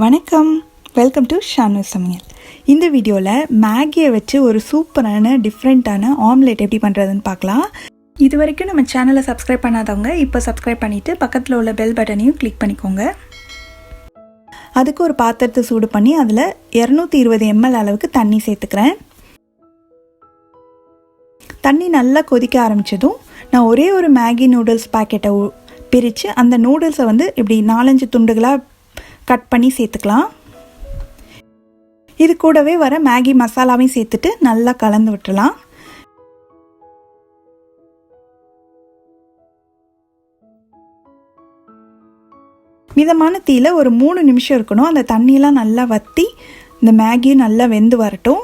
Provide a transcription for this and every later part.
வணக்கம், welcome to Shanu சமையல். இந்த வீடியோவில் மேகியை வச்சு ஒரு சூப்பரான டிஃப்ரெண்ட்டான ஆம்லெட் எப்படி பண்ணுறதுன்னு பார்க்கலாம். இது வரைக்கும் நம்ம சேனலை சப்ஸ்கிரைப் பண்ணாதவங்க இப்போ சப்ஸ்கிரைப் பண்ணிவிட்டு பக்கத்தில் உள்ள பெல் பட்டனையும் கிளிக் பண்ணிக்கோங்க. அதுக்கு ஒரு பாத்திரத்தை சூடு பண்ணி அதில் 220 ml அளவுக்கு தண்ணி சேர்த்துக்கிறேன். தண்ணி நல்லா கொதிக்க ஆரம்பித்ததும் நான் ஒரே ஒரு மேகி நூடுல்ஸ் பாக்கெட்டை பிரித்து அந்த நூடுல்ஸை இப்படி 4-5 துண்டுகளாக கட் பண்ணி சேர்த்துக்கலாம். இது கூடவே வர மேகி மசாலாவையும் சேர்த்துட்டு நல்லா கலந்து விட்டுலாம். மிதமான தீயில ஒரு 3 நிமிஷம் இருக்கணும். அந்த தண்ணியெல்லாம் நல்லா வற்றி இந்த மேகியும் நல்லா வெந்து வரட்டும்.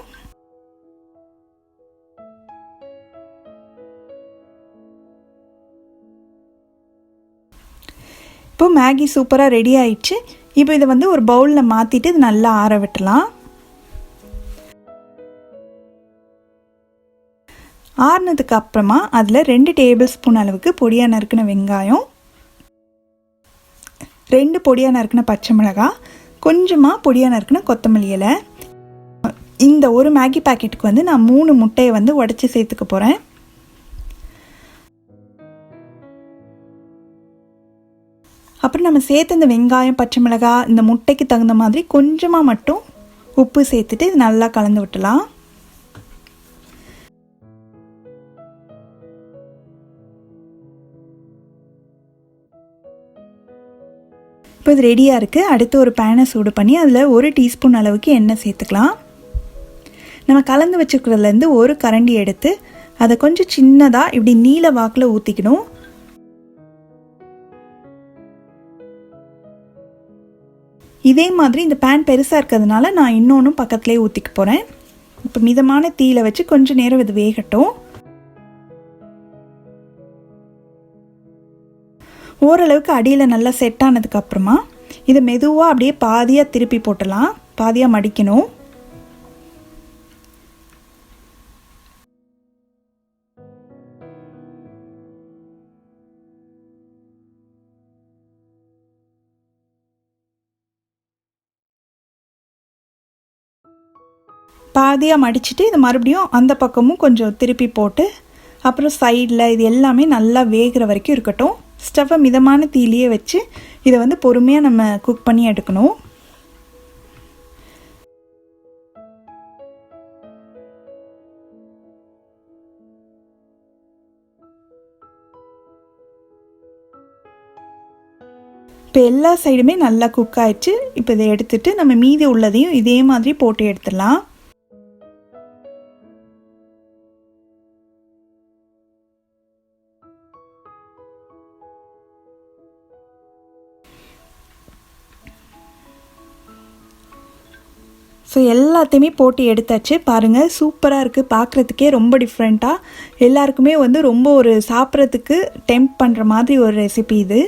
இப்போ மேகி சூப்பராக ரெடி ஆயிடுச்சு. இப்போ இதை ஒரு பவுலில் மாற்றிட்டு இது நல்லா ஆற விட்டுலாம். ஆறுனதுக்கு அப்புறமா அதில் 2 டேபிள் ஸ்பூன் அளவுக்கு பொடியாக நறுக்கின வெங்காயம், 2 பொடியாக நறுக்கின பச்சை மிளகாய், கொஞ்சமாக பொடியாக நறுக்கின கொத்தமல்லி இலை. இந்த ஒரு மேகி பாக்கெட்டுக்கு நான் 3 முட்டையை உடைச்சி சேர்த்துக்க போகிறேன். அப்புறம் நம்ம சேர்த்து இந்த வெங்காயம், பச்சை மிளகாய், இந்த முட்டைக்கு தகுந்த மாதிரி கொஞ்சமாக மட்டும் உப்பு சேர்த்துட்டு இது நல்லா கலந்து விட்டுலாம். இப்போ இது ரெடியாக இருக்குது. அடுத்து ஒரு பேனை சூடு பண்ணி அதில் 1 டீஸ்பூன் அளவுக்கு எண்ணெய் சேர்த்துக்கலாம். நம்ம கலந்து வச்சுக்கிறதுலேருந்து ஒரு கரண்டி எடுத்து அதை கொஞ்சம் சின்னதாக இப்படி நீல வாக்கில் ஊற்றிக்கணும். இதே மாதிரி இந்த பேன் பெருசாக இருக்கிறதுனால நான் இன்னொன்றும் பக்கத்துலேயே ஊற்றிக்க போகிறேன். இப்போ மிதமான தீயில வச்சு கொஞ்சம் நேரம் இது வேகட்டும். ஓரளவுக்கு அடியில் நல்லா செட் ஆனதுக்கப்புறமா இதை மெதுவாக அப்படியே பாதியாக திருப்பி போட்டலாம். பாதியாக மடிக்கணும். பாதியாக மடிச்சுட்டு இது மறுபடியும் அந்த பக்கமும் கொஞ்சம் திருப்பி போட்டு அப்புறம் சைடில் இது எல்லாமே நல்லா வேகிற வரைக்கும் இருக்கட்டும். ஸ்டவ்வை மிதமான தீயிலேயே வச்சு இதை பொறுமையாக நம்ம குக் பண்ணி எடுக்கணும். இப்போ எல்லா சைடுமே நல்லா குக் ஆயிடுச்சு. இப்போ இதை எடுத்துட்டு நம்ம மீதி உள்ளதையும் இதே மாதிரி போட்டு எடுத்துடலாம். ஸோ எல்லாத்தையுமே போட்டு எடுத்தாச்சு. பாருங்கள், சூப்பராக இருக்குது. பார்க்குறதுக்கே ரொம்ப டிஃப்ரெண்ட்டாக எல்லாருக்குமே ரொம்ப ஒரு சாப்பிட்றதுக்கு டெம்ப் பண்ணுற மாதிரி ஒரு ரெசிபி இது.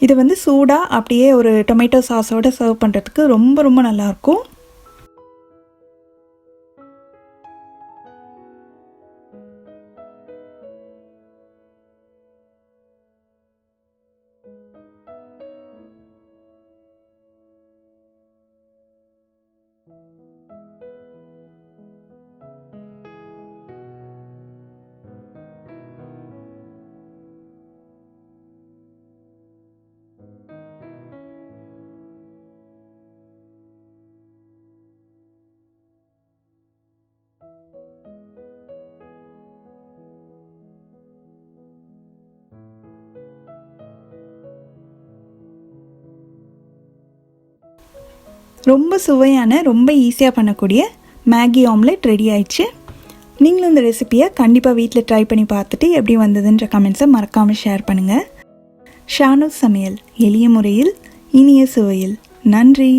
இது சூடாக அப்படியே ஒரு டொமேட்டோ சாஸோடு சர்வ் பண்ணுறதுக்கு ரொம்ப ரொம்ப நல்லாயிருக்கும். ரொம்ப சுவையான, ரொம்ப ஈஸியாக பண்ணக்கூடிய மேகி ஆம்லெட் ரெடி ஆயிடுச்சு. நீங்களும் இந்த ரெசிபியை கண்டிப்பாக வீட்டில் ட்ரை பண்ணி பார்த்துட்டு எப்படி வந்ததுன்ற கமெண்ட்ஸை மறக்காமல் ஷேர் பண்ணுங்கள். ஷானு சமையல், எளிய முறையில் இனிய சுவையில். நன்றி.